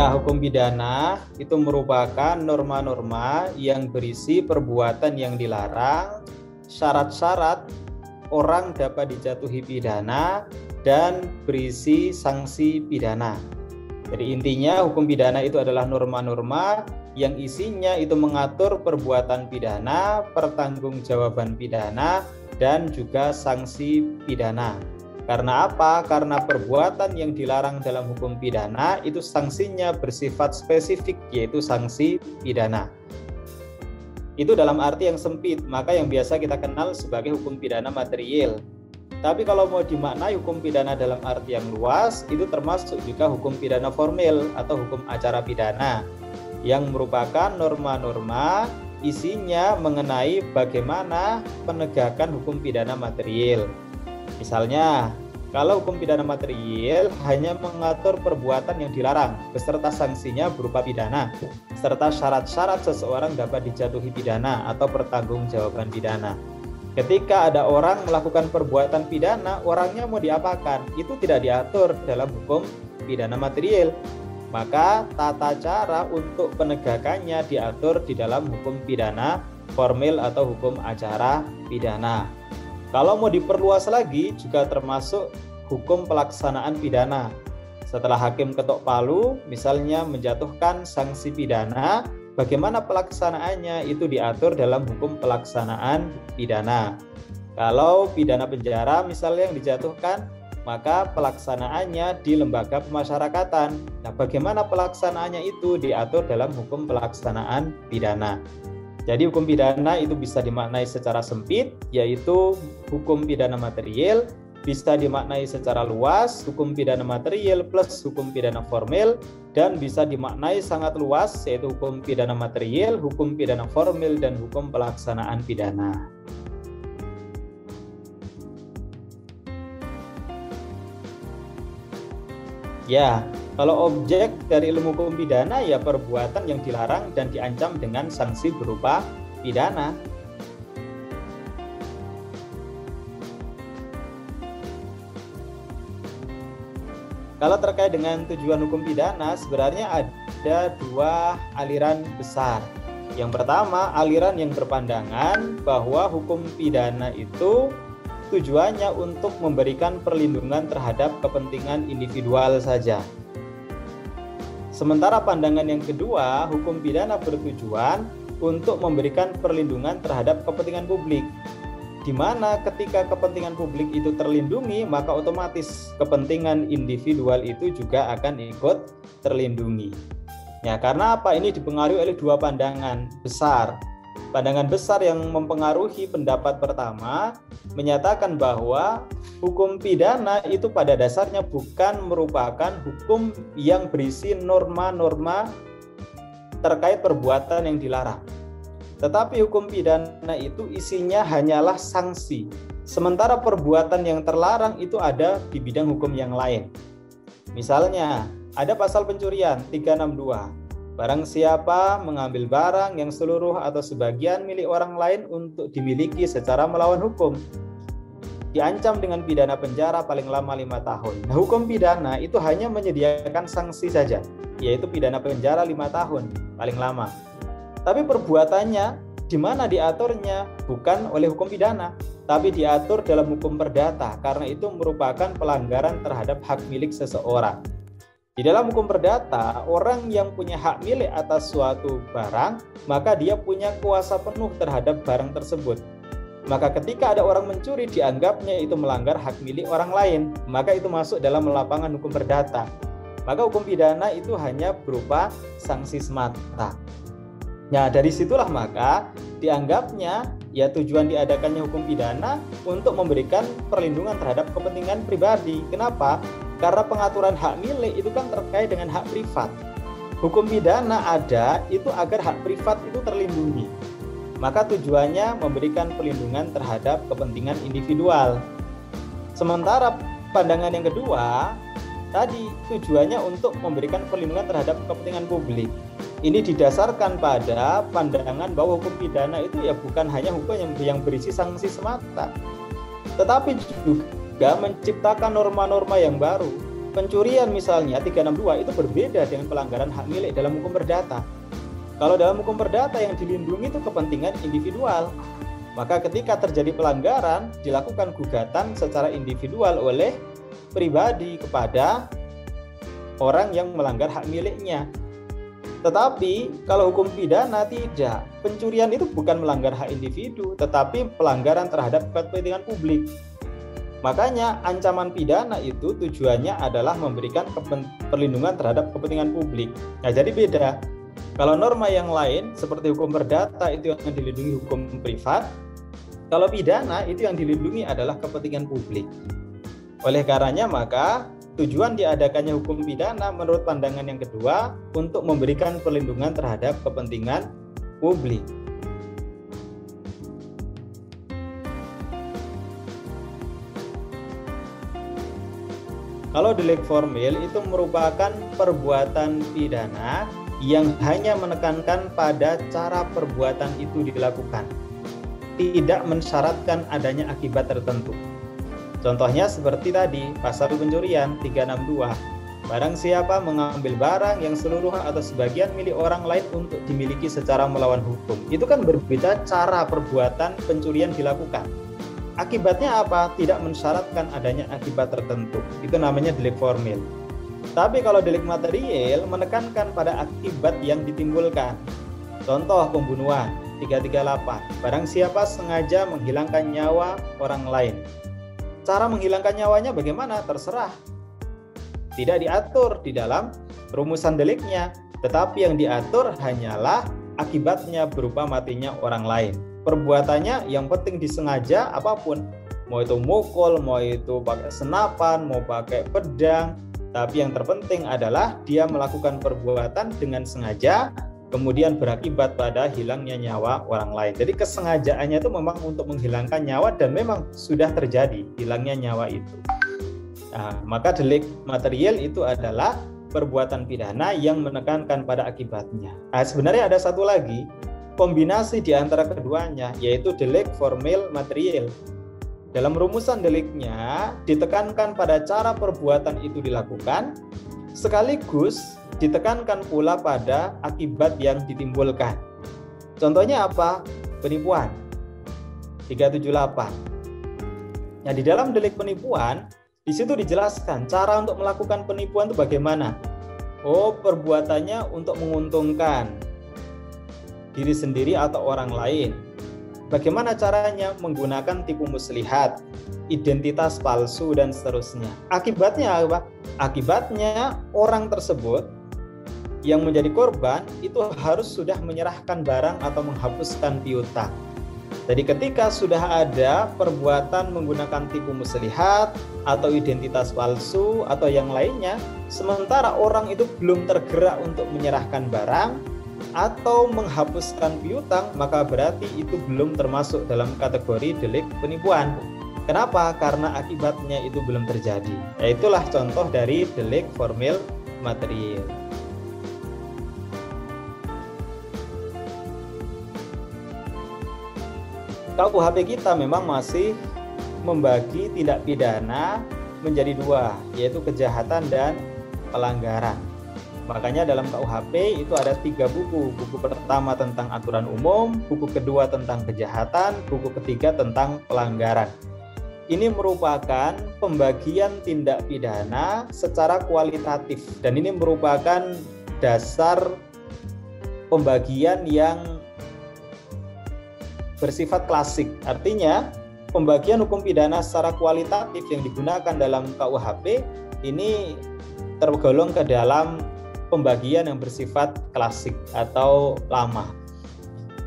Ya, hukum pidana itu merupakan norma-norma yang berisi perbuatan yang dilarang, syarat-syarat orang dapat dijatuhi pidana, dan berisi sanksi pidana. Jadi intinya hukum pidana itu adalah norma-norma yang isinya itu mengatur perbuatan pidana, pertanggungjawaban pidana, dan juga sanksi pidana. Karena apa? Karena perbuatan yang dilarang dalam hukum pidana itu sanksinya bersifat spesifik, yaitu sanksi pidana. Itu dalam arti yang sempit, maka yang biasa kita kenal sebagai hukum pidana material. Tapi kalau mau dimaknai hukum pidana dalam arti yang luas, itu termasuk juga hukum pidana formil atau hukum acara pidana, yang merupakan norma-norma isinya mengenai bagaimana penegakan hukum pidana material. Misalnya, kalau hukum pidana material hanya mengatur perbuatan yang dilarang beserta sanksinya berupa pidana, serta syarat-syarat seseorang dapat dijatuhi pidana atau pertanggungjawaban pidana. Ketika ada orang melakukan perbuatan pidana, orangnya mau diapakan, itu tidak diatur dalam hukum pidana material. Maka tata cara untuk penegakannya diatur di dalam hukum pidana formil atau hukum acara pidana. Kalau mau diperluas lagi, juga termasuk hukum pelaksanaan pidana. Setelah hakim ketok palu, misalnya menjatuhkan sanksi pidana, bagaimana pelaksanaannya itu diatur dalam hukum pelaksanaan pidana. Kalau pidana penjara misalnya yang dijatuhkan, maka pelaksanaannya di lembaga pemasyarakatan. Nah, bagaimana pelaksanaannya itu diatur dalam hukum pelaksanaan pidana. Jadi hukum pidana itu bisa dimaknai secara sempit, yaitu hukum pidana material, bisa dimaknai secara luas, hukum pidana material plus hukum pidana formil, dan bisa dimaknai sangat luas, yaitu hukum pidana material, hukum pidana formil, dan hukum pelaksanaan pidana. Ya, kalau objek dari ilmu hukum pidana ya perbuatan yang dilarang dan diancam dengan sanksi berupa pidana. Kalau terkait dengan tujuan hukum pidana, sebenarnya ada dua aliran besar. Yang pertama, aliran yang berpandangan bahwa hukum pidana itu tujuannya untuk memberikan perlindungan terhadap kepentingan individual saja. Sementara pandangan yang kedua, hukum pidana bertujuan untuk memberikan perlindungan terhadap kepentingan publik, di mana ketika kepentingan publik itu terlindungi, maka otomatis kepentingan individual itu juga akan ikut terlindungi. Ya, karena apa? Ini dipengaruhi oleh dua pandangan besar. Pandangan besar yang mempengaruhi pendapat pertama menyatakan bahwa hukum pidana itu pada dasarnya bukan merupakan hukum yang berisi norma-norma terkait perbuatan yang dilarang. Tetapi hukum pidana itu isinya hanyalah sanksi. Sementara perbuatan yang terlarang itu ada di bidang hukum yang lain. Misalnya, ada pasal pencurian 362. Barang siapa mengambil barang yang seluruh atau sebagian milik orang lain untuk dimiliki secara melawan hukum, diancam dengan pidana penjara paling lama 5 tahun. Nah, hukum pidana itu hanya menyediakan sanksi saja, yaitu pidana penjara 5 tahun paling lama. Tapi perbuatannya di mana diaturnya bukan oleh hukum pidana, tapi diatur dalam hukum perdata, karena itu merupakan pelanggaran terhadap hak milik seseorang. Di dalam hukum perdata, orang yang punya hak milik atas suatu barang, maka dia punya kuasa penuh terhadap barang tersebut. Maka ketika ada orang mencuri, dianggapnya itu melanggar hak milik orang lain, maka itu masuk dalam lapangan hukum perdata. Maka hukum pidana itu hanya berupa sanksi semata. Nah, dari situlah maka dianggapnya ya tujuan diadakannya hukum pidana untuk memberikan perlindungan terhadap kepentingan pribadi. Kenapa? Karena pengaturan hak milik itu kan terkait dengan hak privat. Hukum pidana ada itu agar hak privat itu terlindungi. Maka tujuannya memberikan perlindungan terhadap kepentingan individual. Sementara pandangan yang kedua, tadi tujuannya untuk memberikan perlindungan terhadap kepentingan publik. Ini didasarkan pada pandangan bahwa hukum pidana itu ya bukan hanya hukum yang berisi sanksi semata, tetapi juga menciptakan norma-norma yang baru. Pencurian misalnya 362 itu berbeda dengan pelanggaran hak milik dalam hukum perdata. Kalau dalam hukum perdata yang dilindungi itu kepentingan individual. Maka ketika terjadi pelanggaran, dilakukan gugatan secara individual oleh pribadi kepada orang yang melanggar hak miliknya. Tetapi kalau hukum pidana tidak. Pencurian itu bukan melanggar hak individu, tetapi pelanggaran terhadap kepentingan publik. Makanya ancaman pidana itu tujuannya adalah memberikan perlindungan terhadap kepentingan publik. Nah, jadi beda. Kalau norma yang lain seperti hukum perdata itu yang dilindungi hukum privat, kalau pidana itu yang dilindungi adalah kepentingan publik. Oleh karenanya maka tujuan diadakannya hukum pidana menurut pandangan yang kedua untuk memberikan perlindungan terhadap kepentingan publik. Kalau delik formil itu merupakan perbuatan pidana yang hanya menekankan pada cara perbuatan itu dilakukan, tidak mensyaratkan adanya akibat tertentu. Contohnya seperti tadi, pasal pencurian 362. Barang siapa mengambil barang yang seluruh atau sebagian milik orang lain untuk dimiliki secara melawan hukum. Itu kan berbeda cara perbuatan pencurian dilakukan. Akibatnya apa? Tidak mensyaratkan adanya akibat tertentu. Itu namanya delik formil. Tapi kalau delik material menekankan pada akibat yang ditimbulkan. Contoh pembunuhan 338. Barang siapa sengaja menghilangkan nyawa orang lain. Cara menghilangkan nyawanya bagaimana? Terserah. Tidak diatur di dalam rumusan deliknya. Tetapi yang diatur hanyalah akibatnya berupa matinya orang lain. Perbuatannya yang penting disengaja apapun, mau itu mukul, mau itu pakai senapan, mau pakai pedang, tapi yang terpenting adalah dia melakukan perbuatan dengan sengaja kemudian berakibat pada hilangnya nyawa orang lain. Jadi kesengajaannya itu memang untuk menghilangkan nyawa dan memang sudah terjadi hilangnya nyawa itu. Nah, maka delik material itu adalah perbuatan pidana yang menekankan pada akibatnya. Nah, sebenarnya ada satu lagi kombinasi di antara keduanya, yaitu delik formil material. Dalam rumusan deliknya ditekankan pada cara perbuatan itu dilakukan, sekaligus ditekankan pula pada akibat yang ditimbulkan. Contohnya apa? Penipuan 378. Nah, di dalam delik penipuan, di situ dijelaskan cara untuk melakukan penipuan itu bagaimana. Oh, perbuatannya untuk menguntungkan diri sendiri atau orang lain. Bagaimana caranya? Menggunakan tipu muslihat, identitas palsu, dan seterusnya. Akibatnya apa? Akibatnya orang tersebut yang menjadi korban itu harus sudah menyerahkan barang atau menghapuskan piutang. Jadi ketika sudah ada perbuatan menggunakan tipu muslihat atau identitas palsu atau yang lainnya, sementara orang itu belum tergerak untuk menyerahkan barang atau menghapuskan piutang, maka berarti itu belum termasuk dalam kategori delik penipuan. Kenapa? Karena akibatnya itu belum terjadi. Ya, itulah contoh dari delik formil material. KUHP kita memang masih membagi tindak pidana menjadi dua, yaitu kejahatan dan pelanggaran. Makanya dalam KUHP itu ada 3 buku. Buku pertama tentang aturan umum, buku kedua tentang kejahatan, buku ketiga tentang pelanggaran. Ini merupakan pembagian tindak pidana secara kualitatif dan ini merupakan dasar pembagian yang bersifat klasik. Artinya, pembagian hukum pidana secara kualitatif yang digunakan dalam KUHP ini tergolong ke dalam pembagian yang bersifat klasik atau lama.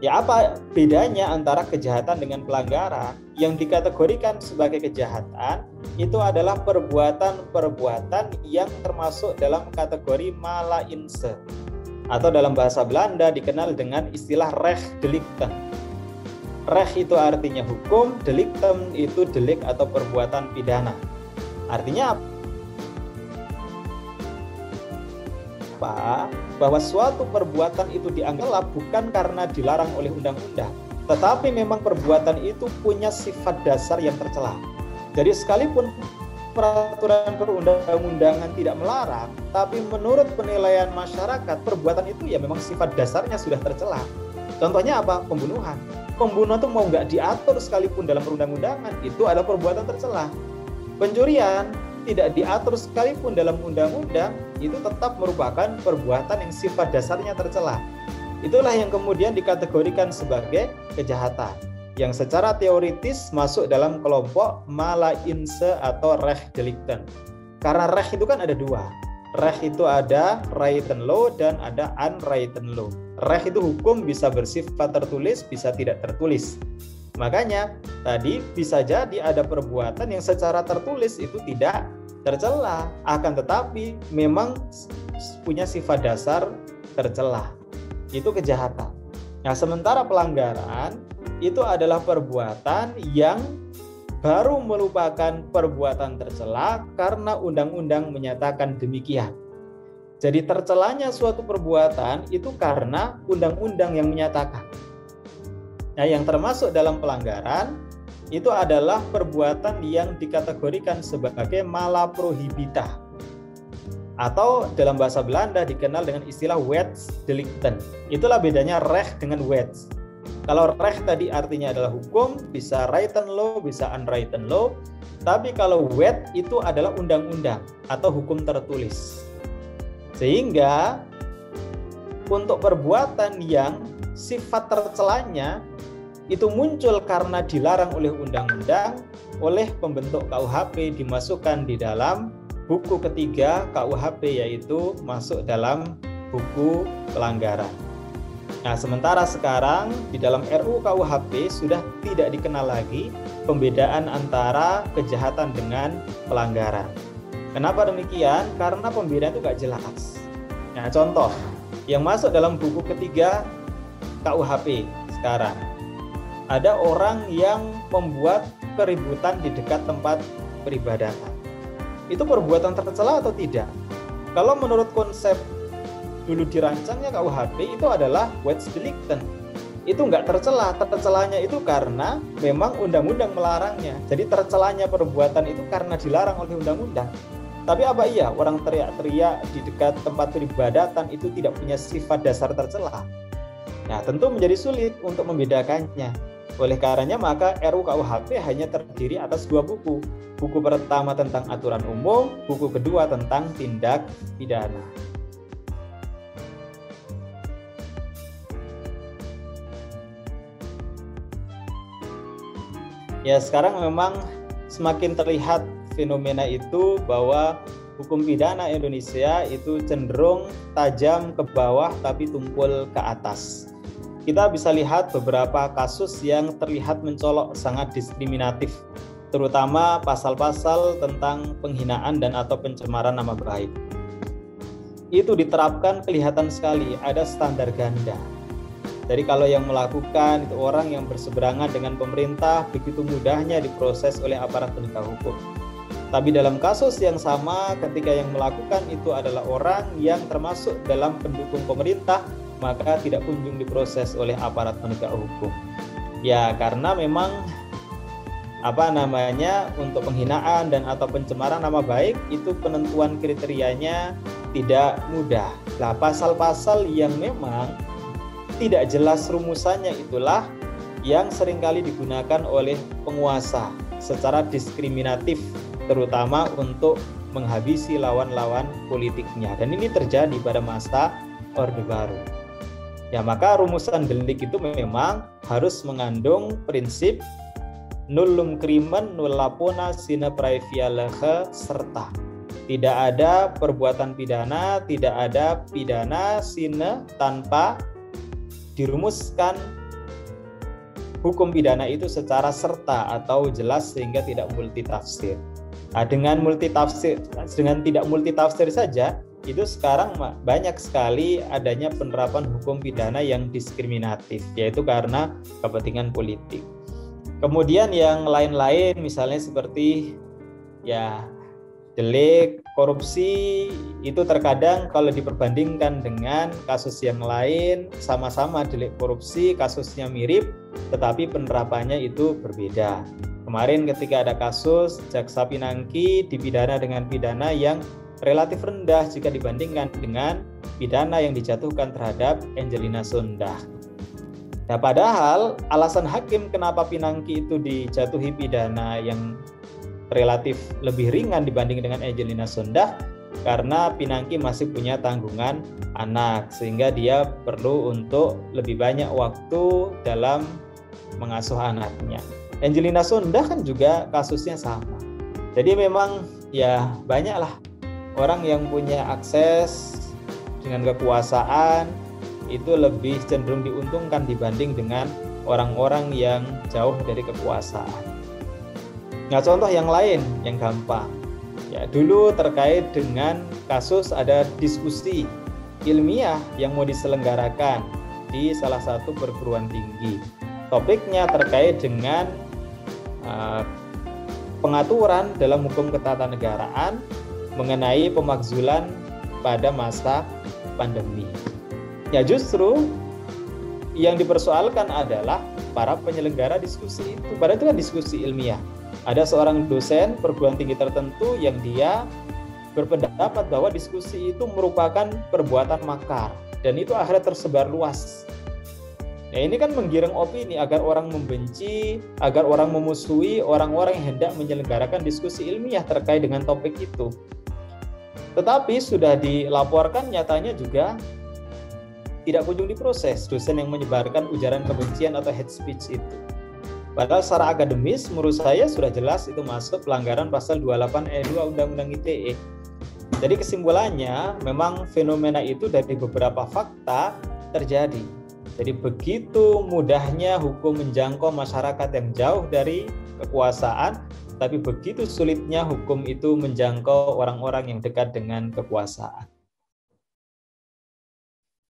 Ya, apa bedanya antara kejahatan dengan pelanggaran? Yang dikategorikan sebagai kejahatan itu adalah perbuatan-perbuatan yang termasuk dalam kategori mala inse atau dalam bahasa Belanda dikenal dengan istilah rechtsdelikten. Recht itu artinya hukum, delikten itu delik atau perbuatan pidana. Artinya apa? Bahwa suatu perbuatan itu dianggap bukan karena dilarang oleh undang-undang, tetapi memang perbuatan itu punya sifat dasar yang tercela. Jadi sekalipun peraturan perundang-undangan tidak melarang, tapi menurut penilaian masyarakat perbuatan itu ya memang sifat dasarnya sudah tercela. Contohnya apa? Pembunuhan. Pembunuhan itu mau nggak diatur sekalipun dalam perundang-undangan, itu adalah perbuatan tercela. Pencurian tidak diatur sekalipun dalam undang-undang, itu tetap merupakan perbuatan yang sifat dasarnya tercela. Itulah yang kemudian dikategorikan sebagai kejahatan, yang secara teoritis masuk dalam kelompok Malainse atau Rechtsdelikten. Karena Recht itu kan ada dua. Recht itu ada written law dan ada unwritten law. Recht itu hukum bisa bersifat tertulis, bisa tidak tertulis. Makanya tadi bisa jadi ada perbuatan yang secara tertulis itu tidak tercela, akan tetapi memang punya sifat dasar tercela. Itu kejahatan. Nah, sementara pelanggaran itu adalah perbuatan yang baru merupakan perbuatan tercela karena undang-undang menyatakan demikian. Jadi tercelanya suatu perbuatan itu karena undang-undang yang menyatakan. Nah, yang termasuk dalam pelanggaran itu adalah perbuatan yang dikategorikan sebagai mala prohibita, atau dalam bahasa Belanda dikenal dengan istilah Wetsdelikten. Itulah bedanya Recht dengan Wets. Kalau Recht tadi artinya adalah hukum, bisa written law, bisa unwritten law. Tapi kalau Wet itu adalah undang-undang atau hukum tertulis. Sehingga untuk perbuatan yang sifat tercelanya itu muncul karena dilarang oleh undang-undang, oleh pembentuk KUHP dimasukkan di dalam buku ketiga KUHP, yaitu masuk dalam buku pelanggaran. Nah, sementara sekarang di dalam RUU KUHP sudah tidak dikenal lagi pembedaan antara kejahatan dengan pelanggaran. Kenapa demikian? Karena pembedaan itu nggak jelas. Nah, contoh yang masuk dalam buku ketiga KUHP sekarang, ada orang yang membuat keributan di dekat tempat peribadatan. Itu perbuatan tercela atau tidak? Kalau menurut konsep dulu dirancangnya KUHP itu adalah Wetsdelikten. Itu nggak tercela. Tercelanya itu karena memang undang-undang melarangnya. Jadi tercelanya perbuatan itu karena dilarang oleh undang-undang. Tapi apa iya orang teriak-teriak di dekat tempat peribadatan itu tidak punya sifat dasar tercela? Nah, tentu menjadi sulit untuk membedakannya. Oleh karenanya maka RUU KUHP hanya terdiri atas dua buku. Buku pertama tentang aturan umum, buku kedua tentang tindak pidana. Ya, sekarang memang semakin terlihat fenomena itu bahwa hukum pidana Indonesia itu cenderung tajam ke bawah tapi tumpul ke atas. Kita bisa lihat beberapa kasus yang terlihat mencolok sangat diskriminatif, terutama pasal-pasal tentang penghinaan dan atau pencemaran nama baik. Itu diterapkan kelihatan sekali ada standar ganda. Jadi kalau yang melakukan itu orang yang berseberangan dengan pemerintah, begitu mudahnya diproses oleh aparat penegak hukum. Tapi dalam kasus yang sama, ketika yang melakukan itu adalah orang yang termasuk dalam pendukung pemerintah, maka tidak kunjung diproses oleh aparat penegak hukum. Ya, karena memang untuk penghinaan dan atau pencemaran nama baik itu penentuan kriterianya tidak mudah. Nah, pasal-pasal yang memang tidak jelas rumusannya itulah yang seringkali digunakan oleh penguasa secara diskriminatif, terutama untuk menghabisi lawan-lawan politiknya. Dan ini terjadi pada masa Orde Baru. Ya, maka rumusan delik itu memang harus mengandung prinsip nullum crimen nulla pena sine praevia lege, serta tidak ada perbuatan pidana, tidak ada pidana sine tanpa dirumuskan hukum pidana itu secara serta atau jelas sehingga tidak multitafsir. Nah, dengan tidak multitafsir saja itu sekarang banyak sekali adanya penerapan hukum pidana yang diskriminatif, yaitu karena kepentingan politik. Kemudian yang lain-lain misalnya seperti ya delik korupsi itu terkadang kalau diperbandingkan dengan kasus yang lain sama-sama delik korupsi, kasusnya mirip tetapi penerapannya itu berbeda. Kemarin ketika ada kasus Jaksa Pinangki dipidana dengan pidana yang relatif rendah jika dibandingkan dengan pidana yang dijatuhkan terhadap Angelina Sondakh. Nah, padahal alasan hakim kenapa Pinangki itu dijatuhi pidana yang relatif lebih ringan dibanding dengan Angelina Sondakh karena Pinangki masih punya tanggungan anak, sehingga dia perlu untuk lebih banyak waktu dalam mengasuh anaknya. Angelina Sondakh kan juga kasusnya sama. Jadi memang ya banyaklah orang yang punya akses dengan kekuasaan itu lebih cenderung diuntungkan dibanding dengan orang-orang yang jauh dari kekuasaan. Nah, contoh yang lain yang gampang. Ya, dulu terkait dengan kasus ada diskusi ilmiah yang mau diselenggarakan di salah satu perguruan tinggi. Topiknya terkait dengan pengaturan dalam hukum ketatanegaraan mengenai pemakzulan pada masa pandemi. Ya, justru yang dipersoalkan adalah para penyelenggara diskusi itu. Padahal itu kan diskusi ilmiah. Ada seorang dosen perguruan tinggi tertentu yang dia berpendapat bahwa diskusi itu merupakan perbuatan makar dan itu akhirnya tersebar luas. Nah, ini kan menggiring opini agar orang membenci, agar orang memusuhi orang-orang yang hendak menyelenggarakan diskusi ilmiah terkait dengan topik itu. Tetapi sudah dilaporkan nyatanya juga tidak kunjung diproses dosen yang menyebarkan ujaran kebencian atau hate speech itu. Padahal secara akademis menurut saya sudah jelas itu masuk pelanggaran pasal 28 ayat 2 Undang-Undang ITE. Jadi kesimpulannya memang fenomena itu dari beberapa fakta terjadi. Jadi begitu mudahnya hukum menjangkau masyarakat yang jauh dari kekuasaan, tapi begitu sulitnya hukum itu menjangkau orang-orang yang dekat dengan kekuasaan.